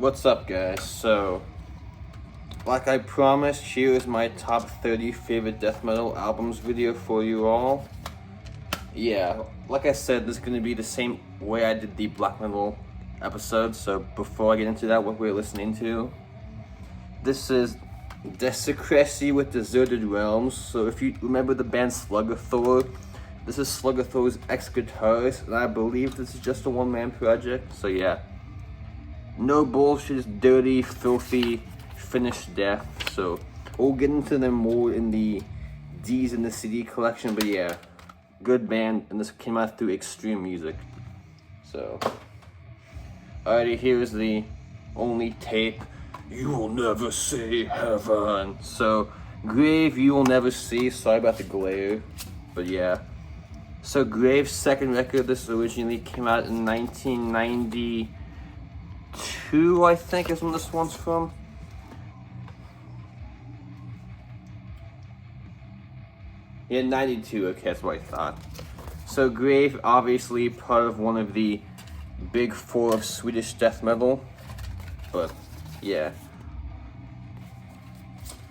What's up, guys? So, like I promised, here is my top 30 favorite death metal albums video for you all. Yeah, like I said, this is going to be the same way I did the black metal episode. So before I get into that, what we're listening to, this is Desecracy with Deserted Realms. So if you remember the band Sluggerthor, this is Sluggerthor's ex-guitarist, and I believe this is just a one-man project. So yeah, no bullshit, just dirty, filthy, finished death. So we'll get into them more in the D's in the CD collection, but yeah, good band, and this came out through Extreme Music. So, alrighty, here's the only tape. You will never see heaven. So, Grave, You Will Never See. Sorry about the glare, but yeah. So, Grave's second record, this originally came out in 1992, I think, is when this one's from. Yeah, 92, okay, that's what I thought. So Grave, obviously part of one of the big four of Swedish death metal, but yeah.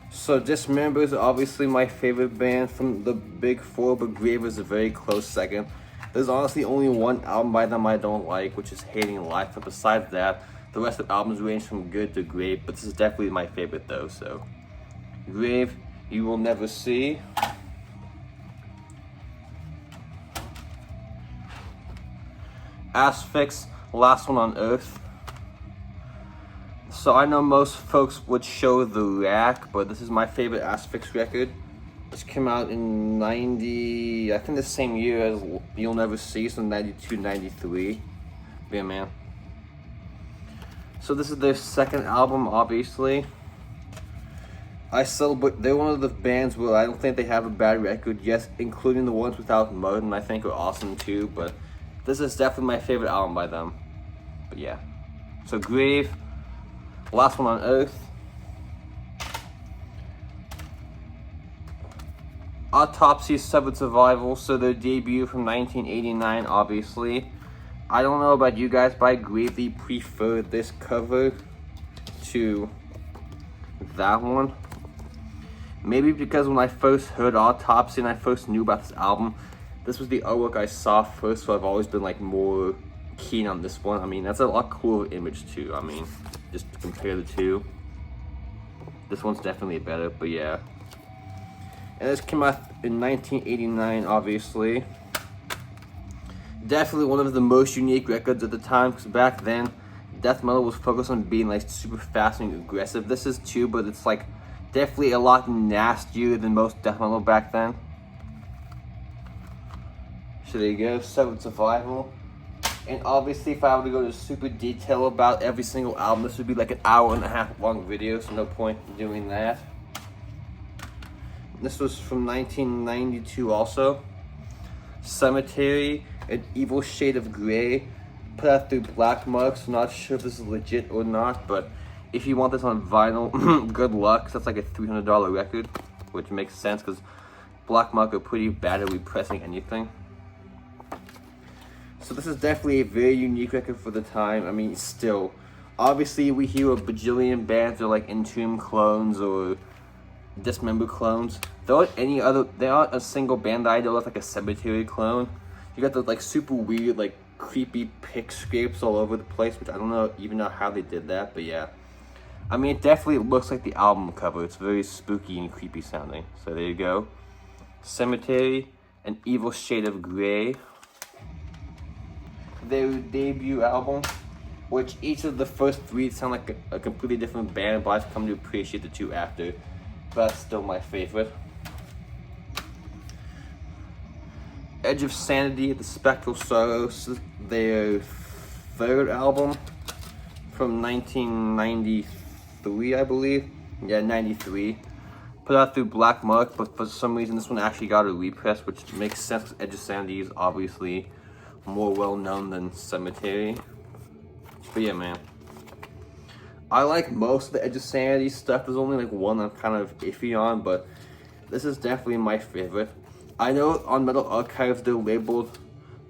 So Dismember is obviously my favorite band from the big four, but Grave is a very close second. There's honestly only one album by them I don't like, which is Hating Life, but besides that, the rest of the albums range from good to great, but this is definitely my favorite though, so. Grave, You Will Never See. Asphyx, Last One on Earth. So I know most folks would show The Rack, but this is my favorite Asphyx record. This came out in 90, I think the same year as You'll Never See, so 92, 93. Yeah, man. So this is their second album, obviously. They're one of the bands where I don't think they have a bad record, yes, including the ones without Martin, I think are awesome too, but this is definitely my favorite album by them. But yeah. So Grave, Last One on Earth. Autopsy, Severed Survival, so their debut from 1989, obviously. I don't know about you guys, but I greatly prefer this cover to that one. Maybe because when I first heard Autopsy and I first knew about this album, this was the artwork I saw first, so I've always been like more keen on this one. I mean, that's a lot cooler image too. I mean, just to compare the two, this one's definitely better, but yeah. And this came out in 1989, obviously. Definitely one of the most unique records at the time, because back then, death metal was focused on being like super fast and aggressive. This is too, but it's like definitely a lot nastier than most death metal back then. So there you go, Severed Survival. And obviously if I were to go to super detail about every single album, this would be like an hour-and-a-half long video, so no point in doing that. This was from 1992 also. Cemetery, An Evil Shade of Grey, put out through Black Marks. Not sure if this is legit or not, but if you want this on vinyl, good luck. That's like a $300 record, which makes sense because Black Mark are pretty bad at repressing anything. So this is definitely a very unique record for the time. I mean, still, obviously we hear a bajillion bands are like Entomb clones or Dismember clones. There aren't a single band that I know that's like a Cemetery clone. You got the like super weird, like creepy pick scrapes all over the place, which I don't even know how they did that, but yeah. I mean, it definitely looks like the album cover. It's very spooky and creepy sounding. So there you go. Cemetery, An Evil Shade of Grey. Their debut album, which each of the first three sound like a completely different band, but I've come to appreciate the two after. But that's still my favorite. Edge of Sanity, The Spectral Sorrows, their third album from 1993, I believe. Yeah, 93. Put out through Black Mark, but for some reason this one actually got a repress, which makes sense because Edge of Sanity is obviously more well known than Cemetery. But yeah, man, I like most of the Edge of Sanity stuff. There's only like one I'm kind of iffy on, but this is definitely my favorite. I know on Metal Archives they're labeled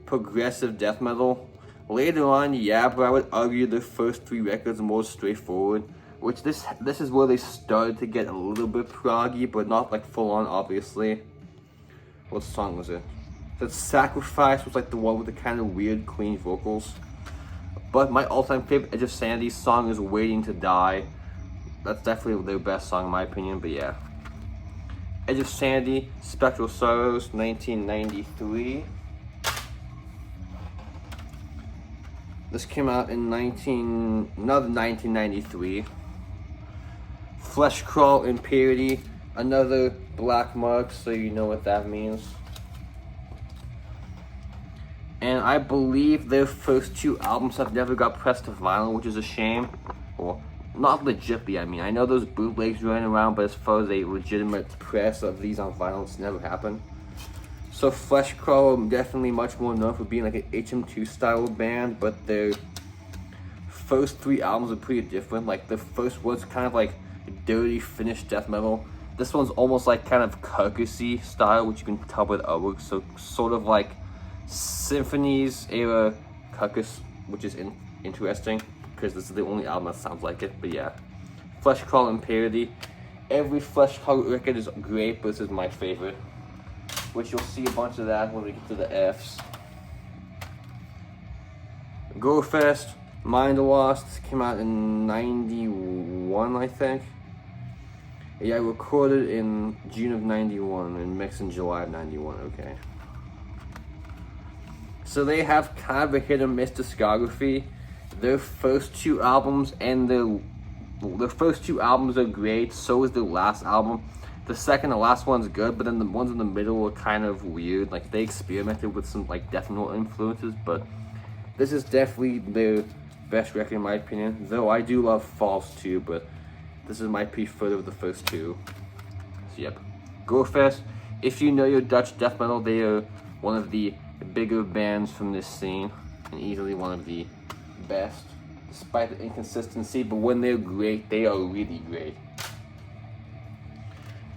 progressive death metal. Later on, yeah, but I would argue the first 3 records are more straightforward. Which this is where they started to get a little bit proggy, but not like full on, obviously. What song was it? That Sacrifice was like the one with the kind of weird clean vocals. But my all-time favorite Edge of Sanity song is Waiting to Die. That's definitely their best song in my opinion, but yeah. Edge of Sanity, Spectral Sorrows, 1993. This came out in 1993. Flesh Crawl, Impurity, another Black Mark, so you know what that means. And I believe their first 2 albums have never got pressed to vinyl, which is a shame. Well, not legitly, I mean. I know there's bootlegs running around, but as far as a legitimate press of these on vinyl, it's never happened. So Flesh Crawl, definitely much more known for being like an HM2 style band, but their first 3 albums are pretty different. Like the first one's kind of like dirty, finished death metal. This one's almost like kind of Carcassy style, which you can tell by the artwork. So sort of like Symphonies era Carcass, which is interesting because this is the only album that sounds like it. But yeah, Flesh Crawl, Impurity. Every Flesh Crawl record is great, but this is my favorite, which you'll see a bunch of that when we get to the Fs. Gorefest, Mind Lost, came out in 91, I think. Yeah, recorded in June of 91 and mixed in July of 91, okay. So they have kind of a hit or miss discography. Their first 2 albums and their first 2 albums are great, so is their last album. The second and last one's good, but then the ones in the middle are kind of weird. Like they experimented with some like death metal influences, but this is definitely their best record in my opinion. Though I do love False too, but this is my preferred of the first 2. So yep, Gorefest. If you know your Dutch death metal, they are one of the bigger bands from this scene and easily one of the best, despite the inconsistency. But when they're great, they are really great.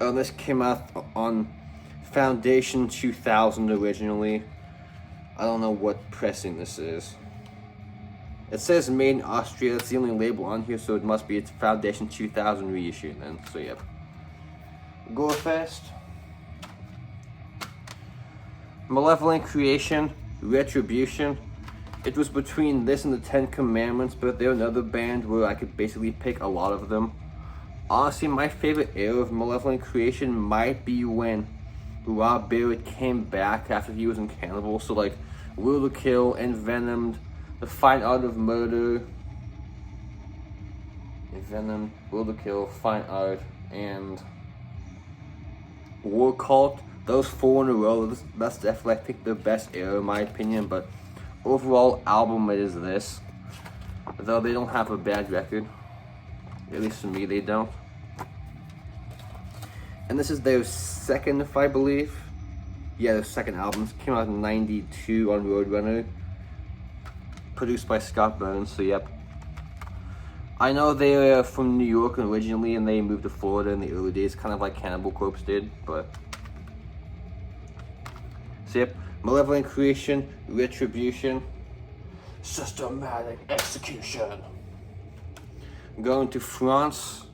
This came out on Foundation 2000 originally. I don't know what pressing this is. It says made in Austria. That's the only label on here, so it must be its Foundation 2000 reissue then. So yep. Gorefest. Malevolent Creation, Retribution. It was between this and the 10 Commandments, but they're another band where I could basically pick a lot of them. Honestly, my favorite era of Malevolent Creation might be when Rob Barrett came back after he was in Cannibal. So like Will to Kill, Envenomed, The Fine Art of Murder, Envenomed, Will to Kill, Fine Art, and War Cult. Those 4 in a row, that's definitely I think the best era in my opinion, but overall album it is this. Though they don't have a bad record. At least for me, they don't. And this is their second, if I believe. Yeah, their second album. Came out in 92 on Roadrunner. Produced by Scott Burns, so yep. I know they're from New York originally and they moved to Florida in the early days, kind of like Cannibal Corpse did, but... So yep, Malevolent Creation, Retribution, Systematic Execution. Going to France.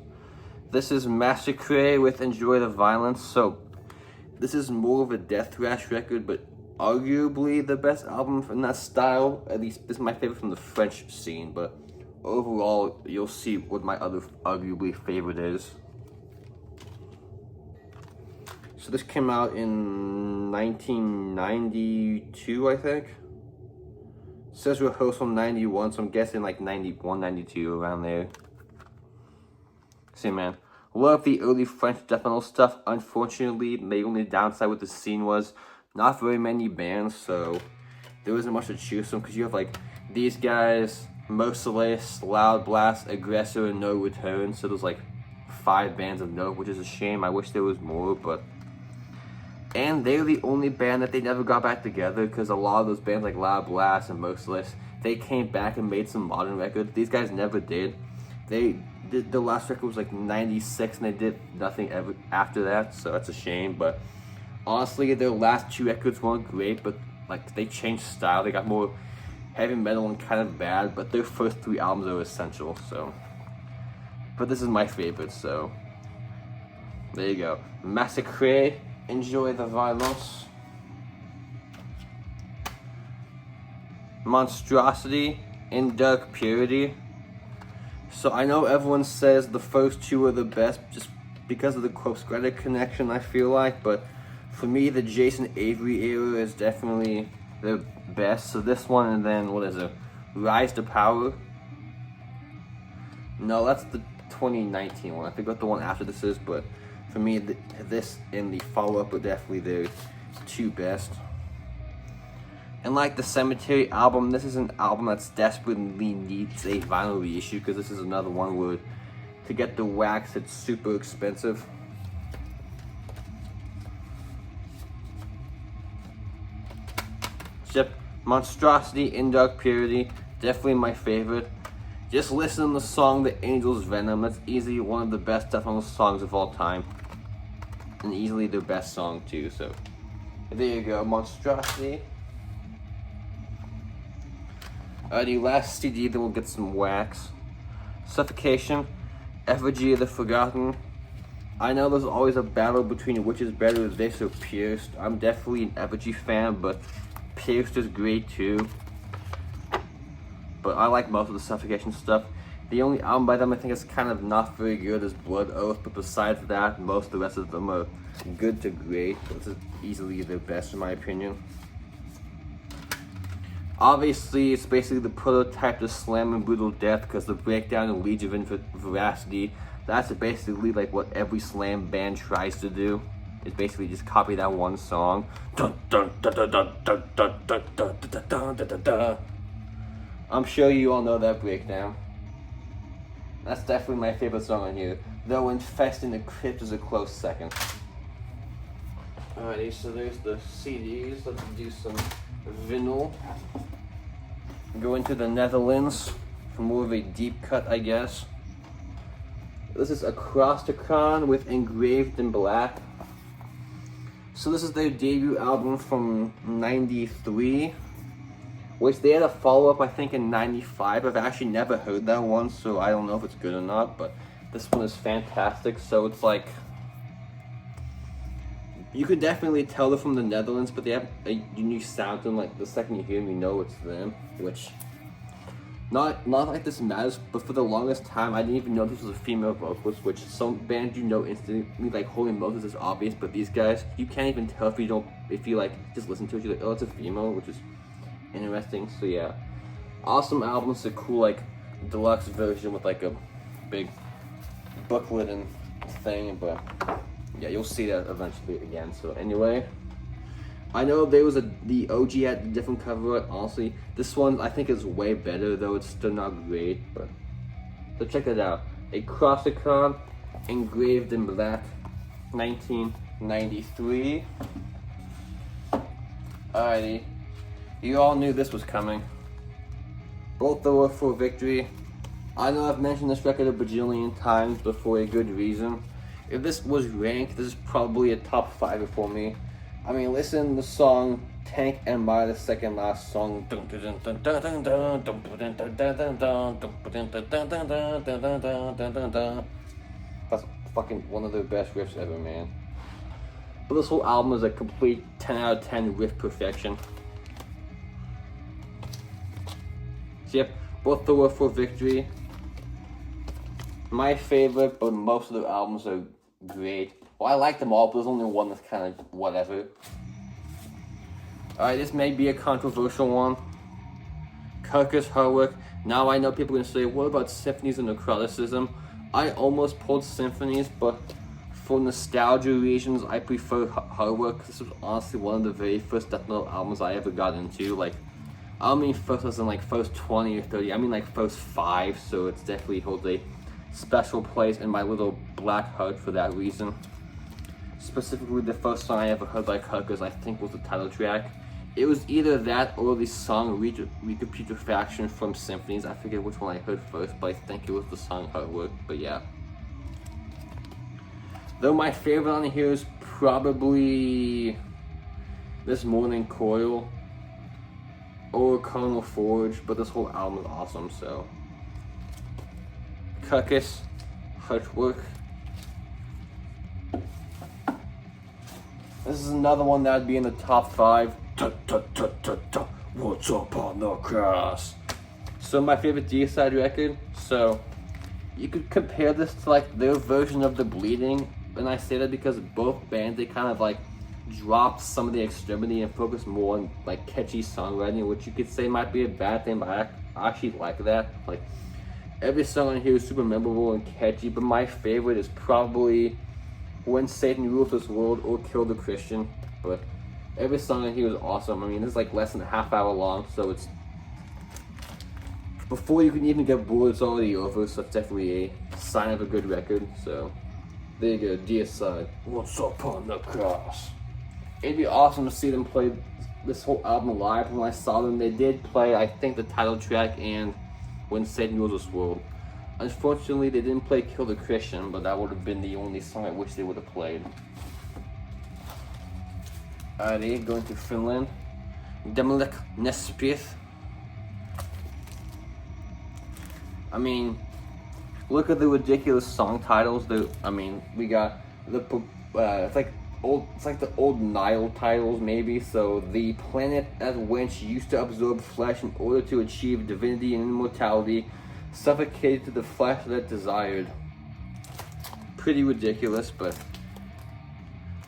This is Massacre with Enjoy the Violence. So this is more of a death thrash record, but arguably the best album from that style. At least this is my favorite from the French scene, but overall you'll see what my other arguably favorite is. So this came out in 1992, I think. It says Rehearsal 91, so I'm guessing like 91, 92, around there. See, man, love the early French death metal stuff. Unfortunately, the only downside with the scene was not very many bands, so there wasn't much to choose from, because you have like these guys, Merciless, Loud Blast, Aggressor, and No Return. So there's like 5 bands of note, which is a shame. I wish there was more, but... And they're the only band that they never got back together, because a lot of those bands like Loud Blast and Merciless, they came back and made some modern records. These guys never did. They did, the last record was like 96 and they did nothing ever after that, so that's a shame. But honestly, their last 2 records weren't great, but like they changed style. They got more heavy metal and kind of bad, but their first 3 albums are essential, so. But this is my favorite, so. There you go. Massacre, enjoy the violence. Monstrosity, In Dark Purity. So I know everyone says the first 2 are the best just because of the Corpse-Credit connection, I feel like, but for me, the Jason Avery era is definitely the best. So this one, and then, what is it? Rise to Power? No, that's the 2019 one. I forgot the one after this is, but for me, this and the follow-up are definitely the 2 best. And like the Cemetery album, this is an album that's desperately needs a vinyl reissue, because this is another one where to get the wax, it's super expensive. Yep, Monstrosity, In Dark Purity, definitely my favorite. Just listen to the song The Angel's Venom. That's easily one of the best death metal songs of all time. And easily their best song too, so. There you go, Monstrosity. The last CD, then we'll get some wax. Suffocation, Effigy of the Forgotten. I know there's always a battle between which is better, this or Pierced. I'm definitely an Effigy fan, but Pierced is great too. But I like most of the Suffocation stuff. The only album by them I think is kind of not very good is Blood Oath, but besides that, most of the rest of them are good to great. This is easily their best in my opinion. Obviously, it's basically the prototype to Slam and Brutal Death, because the breakdown and Legion of Veracity, that's basically like what every Slam band tries to do. Is basically just copy that one song. I'm sure you all know that breakdown. That's definitely my favorite song on here, though Infest in the Crypt is a close second. Alrighty, so there's the CDs. Let's do some vinyl. Go into the Netherlands for more of a deep cut, I guess. This is Acrosticon with Engraved in Black. So this is their debut album from '93, which they had a follow-up I think in '95. I've actually never heard that one, so I don't know if it's good or not, but this one is fantastic. So it's like, you could definitely tell they're from the Netherlands, but they have a unique sound to them. Like the second you hear them, you know it's them. Which, not like this matters, but for the longest time, I didn't even know this was a female vocalist. Which some bands you know instantly, like Holy Moses is obvious, but these guys you can't even tell if you like just listen to it. You're like, oh, it's a female, which is interesting. So yeah, awesome album. It's a cool like deluxe version with like a big booklet and thing, but. Yeah, you'll see that eventually again. So anyway, I know there was the OG had a different cover art. Honestly, this one I think is way better, though it's still not great. But so check it out. Acrosticon, Engraved in Black, 1993. Alrighty, you all knew this was coming. Both were for Victory. I know I've mentioned this record a bajillion times, but for a good reason. If this was ranked, this is probably a top 5 for me. I mean, listen to the song Tank Empire, the second last song. That's fucking one of the best riffs ever, man. But this whole album is a complete 10 out of 10 riff perfection. So yep, both were for Victory. My favorite, but most of the albums are great. Well, I like them all, but there's only one that's kind of whatever. Alright, this may be a controversial one. Carcass Hardwork. Now I know people are going to say, what about Symphonies and Necroticism? I almost pulled Symphonies, but for nostalgia reasons, I prefer Hardwork. This was honestly one of the very first death metal albums I ever got into. Like, I don't mean first as in like first 20 or 30, I mean like first 5, so it's definitely holds a special place in my little black heart for that reason. Specifically, the first song I ever heard by Carcass, I think, was the title track. It was either that or the song Recapitulation from Symphonies. I forget which one I heard first, but I think it was the song Hardwork. But yeah. Though my favorite on here is probably This Morning Coil. or Carnal Forge, but this whole album is awesome, so. Carcass, Heartwork. This is another one that would be in the top 5. What's up on the cross? So my favorite Deicide record, so you could compare this to like their version of The Bleeding, and I say that because both bands, they kind of like dropped some of the extremity and focused more on like catchy songwriting, which you could say might be a bad thing, but I actually like that. Like every song on here is super memorable and catchy, but my favorite is probably When Satan Rules This World or Kill the Christian. But every song on here is awesome. I mean, it's like less than a half hour long, so it's before you can even get bored, it's already over, so it's definitely a sign of a good record. So there you go, Deicide, What's Up on the Cross. It'd be awesome to see them play this whole album live. When I saw them, they did play, I think, the title track and When Satan Rules This World. Unfortunately, they didn't play Kill the Christian, but that would have been the only song I wish they would have played. Alrighty, going to Finland. Demolic Nespith. I mean, look at the ridiculous song titles. We got the it's like the old Nile titles maybe. So the planet as wench used to absorb flesh in order to achieve divinity and immortality, suffocated to the flesh that desired. Pretty ridiculous, but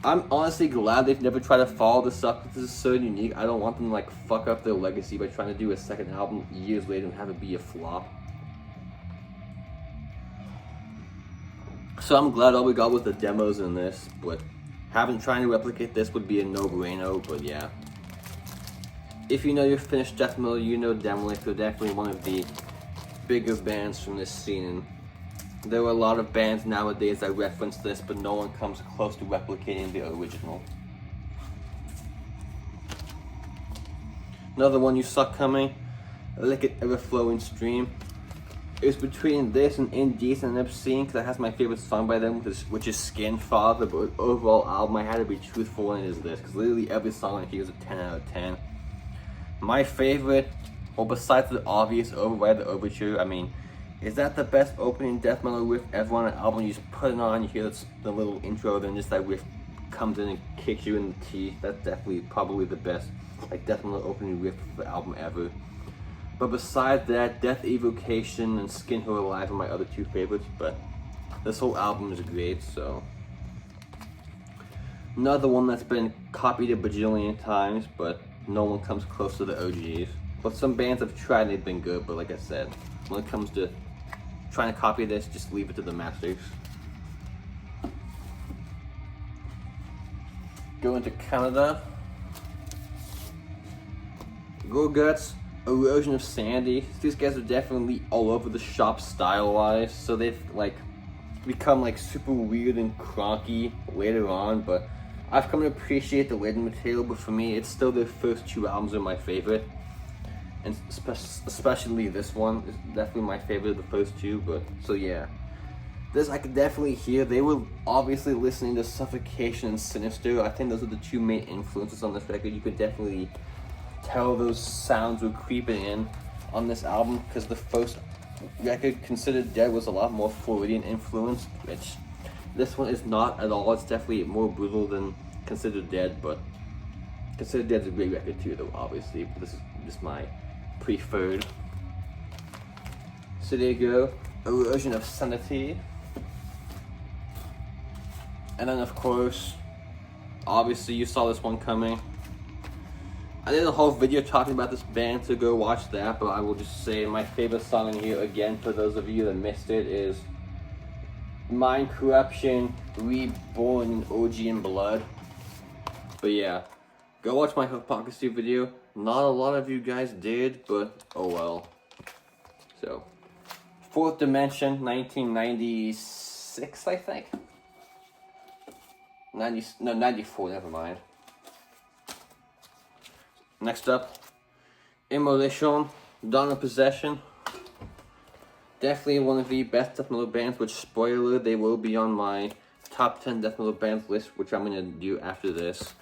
I'm honestly glad they've never tried to follow this up. This is so unique. I don't want them to like fuck up their legacy by trying to do a second album years later and have it be a flop. So I'm glad all we got was the demos in this, but trying to replicate this would be a no-brainer, but yeah. If you know your Finnish death metal, you know Demolic. They're definitely one of the bigger bands from this scene. There are a lot of bands nowadays that reference this, but no one comes close to replicating the original. Another one you saw coming, Lick It Ever Flowing Stream. It was between this and Indecent and Obscene, because it has my favorite song by them, which is Skin Father, but overall album I had to be truthful, and it is this, because literally every song on here is a 10 out of 10. My favorite, well, besides the obvious Override the Overture, I mean, is that the best opening death metal riff ever on an album? You just put it on, you hear the little intro, then just that riff comes in and kicks you in the teeth. That's definitely probably the best like death metal opening riff of the album ever. But besides that, Death Evocation and Skin Her Alive are my other two favorites, but this whole album is great, so. Another one that's been copied a bajillion times, but no one comes close to the OGs. But some bands have tried and they've been good, but like I said, when it comes to trying to copy this, just leave it to the masters. Going to Canada. Gorguts, Erosion of Sanity. These guys are definitely all over the shop style-wise, so they've like become like super weird and cronky later on, but I've come to appreciate the later material, but for me, it's still their first two albums are my favorite. And especially this one is definitely my favorite of the first two, but so yeah. This I could definitely hear. They were obviously listening to Suffocation and Sinister. I think those are the two main influences on this record. You could definitely tell those sounds were creeping in on this album, because the first record, Considered Dead, was a lot more Floridian influenced, which this one is not at all. It's definitely more brutal than Considered Dead, but Considered Dead is a great record too, though, obviously. But this is just my preferred. So there you go, Erosion of Sanity. And then of course, obviously you saw this one coming. I did a whole video talking about this band, so go watch that, but I will just say my favorite song in here, again, for those of you that missed it, is Mind Corruption, Reborn in Orgy and Blood. But yeah, go watch my Hypocrisy video. Not a lot of you guys did, but oh well. So, Fourth Dimension, 1996, I think? 94, never mind. Next up, Immolation, Dawn of Possession. Definitely one of the best death metal bands, which, spoiler, they will be on my top 10 death metal bands list, which I'm going to do after this.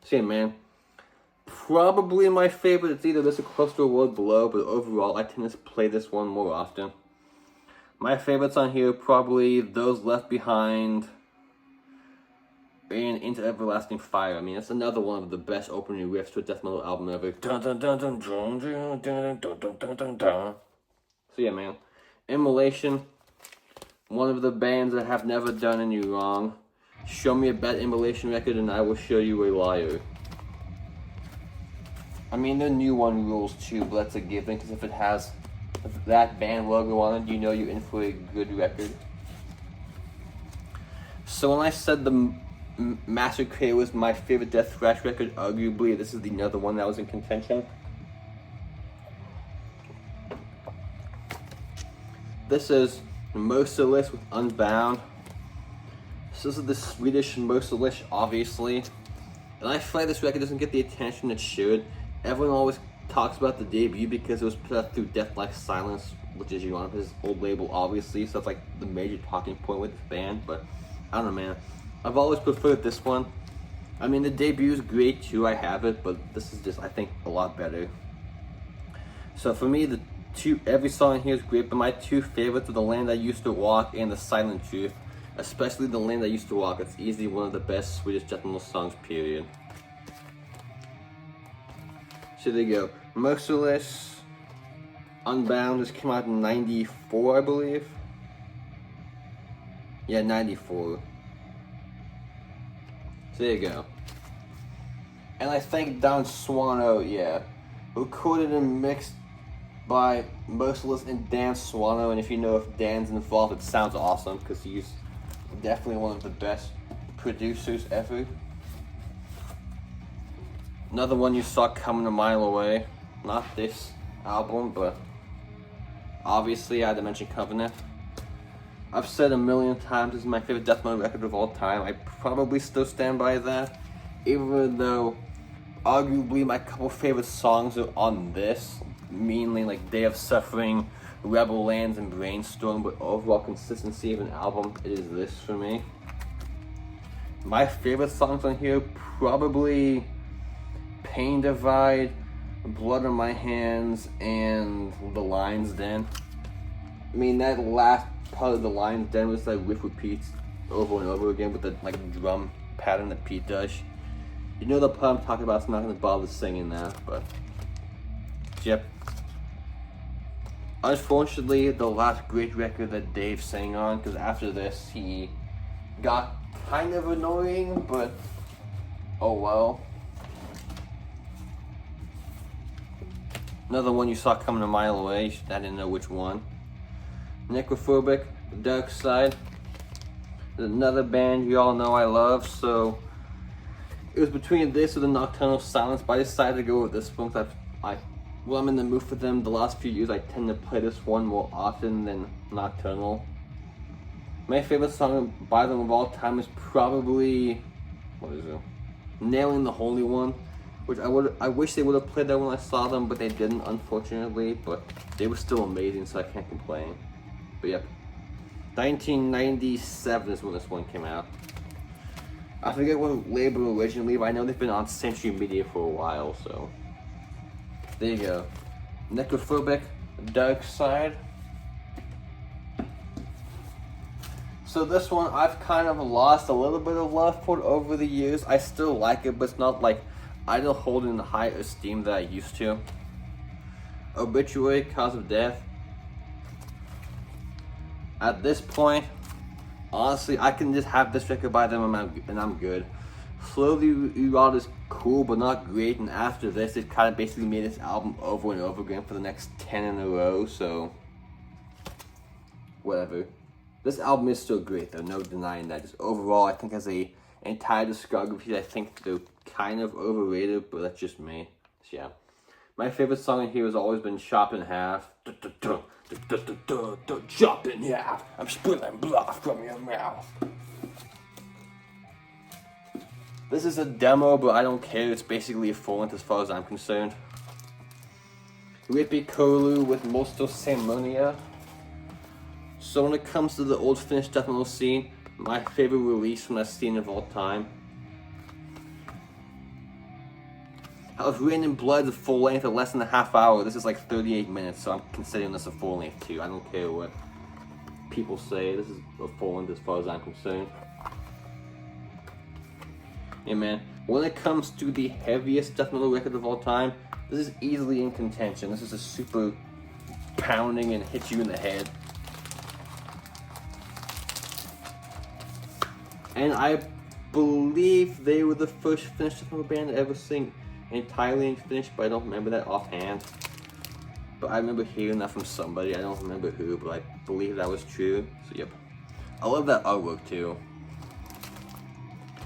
So yeah, man, probably my favorite. It's either this or Close to a World Below, but overall I tend to play this one more often. My favorites on here probably Those Left Behind and Into Everlasting Fire. I mean, it's another one of the best opening riffs to a death metal album ever. Dun, dun, dun, dun, dun, dun, dun, dun, dun, dun, dun, dun. So yeah, man. Immolation, one of the bands that have never done any wrong. Show me a bad Immolation record and I will show you a liar. I mean, the new one rules too, but that's a given, because if it has that band logo on it, you know you're in for a good record. So when I said the Massacre was my favorite death thrash record, arguably this is the other one that was in contention. This is Merciless with Unbound. So this is the Swedish Merciless, obviously. And I feel like this record doesn't get the attention it should. Everyone always talks about the debut because it was put out through Death Like Silence, which is his old label, obviously. So that's like the major talking point with this band. But I don't know, man. I've always preferred this one. I mean, the debut is great too. I have it, but this is just, I think, a lot better. So for me, every song here is great, but my two favorites are The Land I Used to Walk and The Silent Truth. Especially The Land I Used to Walk. It's easily one of the best Swedish death metal songs, period. So there you go. Merciless, Unbound. This came out in 94, I believe. Yeah, 94. So there you go. And I think Don Swano, yeah, recorded and mixed by Merciless and Dan Swano. And if you know if Dan's involved, it sounds awesome, because he's definitely one of the best producers ever. Another one you saw coming a mile away. Not this album, but obviously I had to mention Covenant. I've said a million times this is my favorite death metal record of all time. I probably still stand by that, even though arguably my couple favorite songs are on this, mainly like Day of Suffering, Rebel Lands, and Brainstorm, but overall consistency of an album, it is this for me. My favorite songs on here, probably Pain Divide, Blood on My Hands, and The Lion's Den. I mean, that last part of The Lion's Den was like riff repeats over and over again with the like drum pattern that Pete does. You know the part I'm talking about, so I'm not gonna bother singing that, but yep. Unfortunately, the last great record that Dave sang on, because after this he got kind of annoying, but oh well. Another one you saw coming a mile away, I didn't know which one. Necrophobic, Dark Side. Another band you all know I love, so it was between this or the Nocturnal Silence, but I decided to go with this one because well, I'm in the mood for them. The last few years I tend to play this one more often than Nocturnal. My favorite song by them of all time is probably, what is it? Nailing the Holy One, which I wish they would have played that when I saw them, but they didn't, unfortunately. But they were still amazing, so I can't complain. But yep, 1997 is when this one came out. I forget what label originally, but I know they've been on Century Media for a while, so there you go. Necrophobic, Dark Side. So this one, I've kind of lost a little bit of love for it over the years. I still like it, but it's not like I don't hold it in the high esteem that I used to. Obituary, Cause of Death. At this point, honestly, I can just have this record by them and I'm good. Slowly Rot is cool, but not great. And after this, it kind of basically made this album over and over again for the next 10 in a row. So, whatever. This album is still great, though. No denying that. Just overall, I think as a entire discography, I think they're kind of overrated, but that's just me. So, yeah. My favorite song in here has always been Chop in Half. Chop in half. I'm spilling blood from your mouth. This is a demo, but I don't care. It's basically a full length as far as I'm concerned. Rippy Kolu with Mosto Samonia. So when it comes to the old Finnish death metal scene, my favorite release from that scene of all time. Of Written in Blood, the full length of less than a half hour. This is like 38 minutes, so I'm considering this a full length too. I don't care what people say. This is a full length as far as I'm concerned. Yeah, man. When it comes to the heaviest death metal record of all time, this is easily in contention. This is a super pounding and hit you in the head. And I believe they were the first Finnish death metal band to ever sing entirely in Finnish, but I don't remember that offhand. But I remember hearing that from somebody. I don't remember who, but I believe that was true. So yep. I love that artwork too.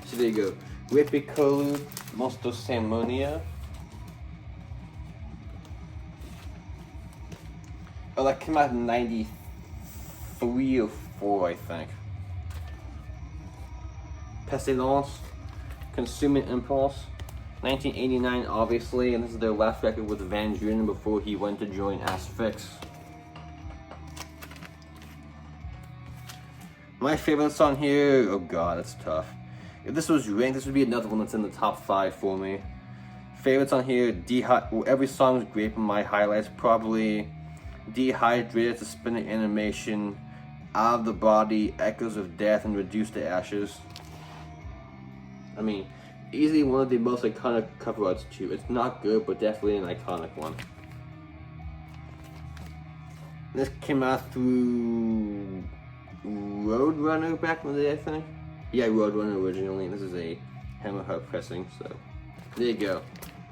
So there you go. Rippikoulu, Musto Samonia. Oh, that came out in 93 or 4, I think. Pestilence, Consuming Impulse, 1989 obviously, and this is their last record with Van Drunen before he went to join Asphyx. My favorite song here, oh god, that's tough. If this was ranked, this would be another one that's in the top 5 for me. Favorites on here, every song is great, but my highlights probably Dehydrated, Suspended Animation, Out of the Body, Echoes of Death, and Reduced to Ashes. I mean, easily one of the most iconic cover arts too. It's not good, but definitely an iconic one. This came out through Roadrunner back in the day, I think. Yeah, Roadrunner originally. This is a Hammerheart pressing, so there you go.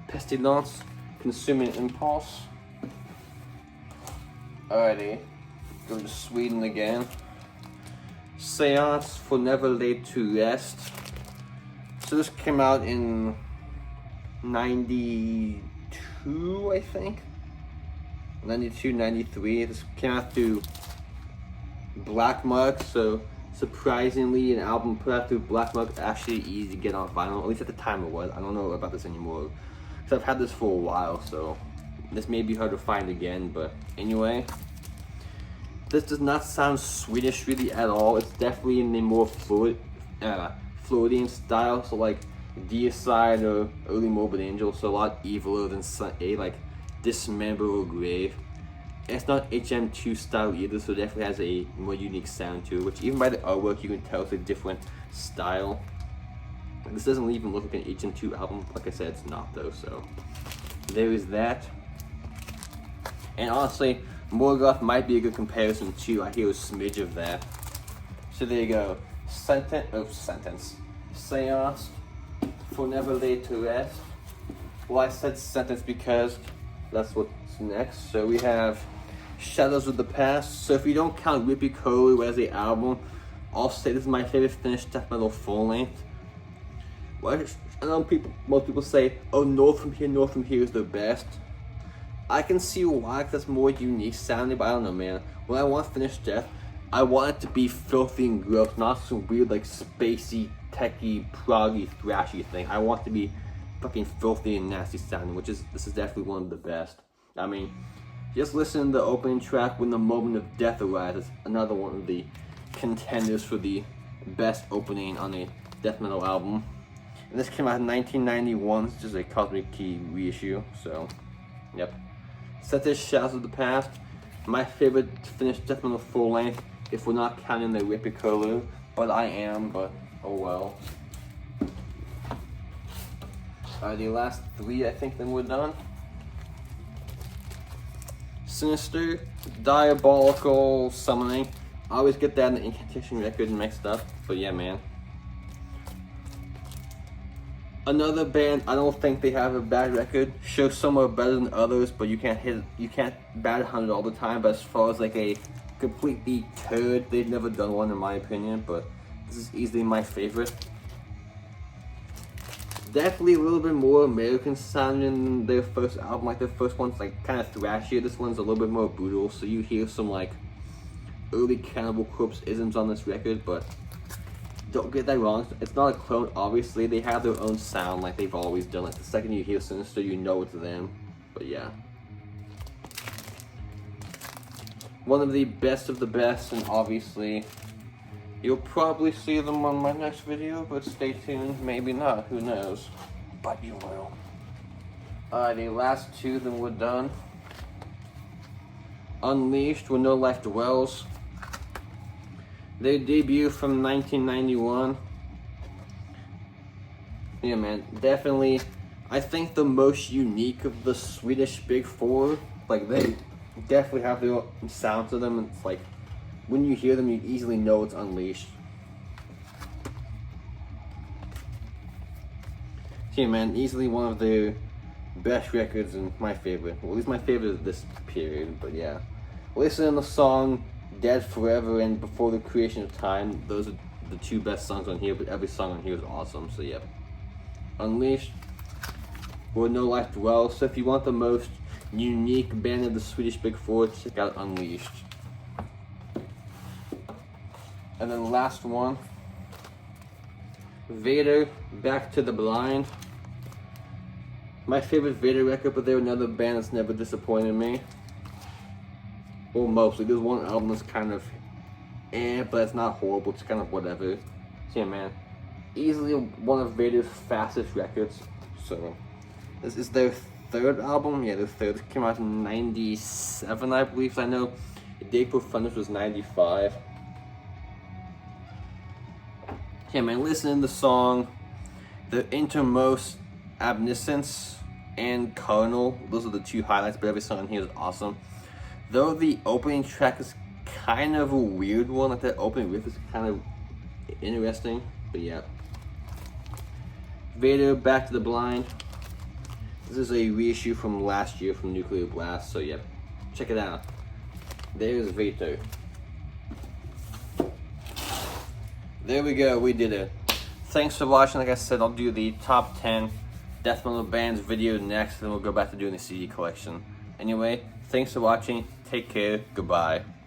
Pestilence, Consuming Impulse. Alrighty, go to Sweden again. Seance, For Never Laid to Rest. So this came out in 92, I think. 92, 93. This came out through Black Mark, so surprisingly an album put out through Black Mark is actually easy to get on vinyl, at least at the time it was. I don't know about this anymore, because I've had this for a while, so this may be hard to find again, but anyway. This does not sound Swedish really at all. It's definitely in the more Floridian style, so like Deicide or Early Morbid Angel, so a lot eviler than a like Dismember or Grave. It's not HM2 style either, so it definitely has a more unique sound to it, which even by the artwork you can tell it's a different style. This doesn't even look like an HM2 album. Like I said, it's not though, so there is that. And honestly, Morgoth might be a good comparison too. I hear a smidge of that. So there you go. Sentence. Seance, For Never Laid to Rest. Well, I said sentence because that's what's next. So we have Shadows of the Past. So if you don't count Rippikoulu as the album, I'll say this is my favorite Finnish death metal full length. Well, I know most people say, oh, North from Here is the best. I can see why, because that's more unique sounding, but I don't know, man. When I want Finnish death, I want it to be filthy and gross, not some weird, like, spacey, techy, proggy, thrashy thing. I want it to be fucking filthy and nasty sounding, this is definitely one of the best. I mean, just listen to the opening track, When the Moment of Death Arises, another one of the contenders for the best opening on a death metal album. And this came out in 1991, it's just a Cosmic Key reissue, so, yep. Set this Shadows of the Past, my favorite Finnish death metal full length, if we're not counting the Rippikoulu, but I am, but oh well. The last 3, I think, then we're done. Sinister, Diabolical Summoning. I always get that in the Incantation record mixed up, but yeah, man. Another band, I don't think they have a bad record. Show some are better than others, but you can't bat 100 all the time. But as far as like a completely turd, they've never done one in my opinion. But this is easily my favorite. Definitely a little bit more American sounding than their first album. Like their first one's like kind of thrashier. This one's a little bit more brutal. So you hear some like early Cannibal Corpse isms on this record, but don't get that wrong, it's not a clone, obviously. They have their own sound like they've always done. Like the second you hear Sinister, you know it's them. But yeah. One of the best, and obviously, you'll probably see them on my next video, but stay tuned, maybe not, who knows. But you will. The last two, then we're done. Unleashed, Where No Life Dwells. Their debut from 1991. Yeah, man, definitely. I think the most unique of the Swedish Big Four. Like, they definitely have their own sound to them. It's like, when you hear them, you easily know it's Unleashed. Yeah, man, easily one of their best records and my favorite. Well, at least my favorite of this period, but yeah. Listen to the song Dead Forever and Before the Creation of Time. Those are the two best songs on here, but every song on here is awesome, so yeah. Unleashed, Where No Life Dwells. So if you want the most unique band of the Swedish Big Four, check out Unleashed. And then the last one, Vader, Back to the Blind. My favorite Vader record, but they're another band that's never disappointed me. Well, mostly. There's one album that's kind of but it's not horrible, it's kind of whatever. So yeah, man, easily one of Vader's fastest records. So this is their third album. Yeah, their third. It came out in 97, I believe. I know Day Before Thunders was 95. Yeah, man, listen to the song. The Innermost Omniscience and Carnal. Those are the two highlights, but every song on here is awesome. Though the opening track is kind of a weird one, like that opening riff is kind of interesting, but yeah. Vader, Back to the Blind. This is a reissue from last year from Nuclear Blast, so yeah, check it out. There's Vader. There we go, we did it. Thanks for watching. Like I said, I'll do the top 10 death metal bands video next, then we'll go back to doing the CD collection. Anyway, thanks for watching. Take care. Goodbye.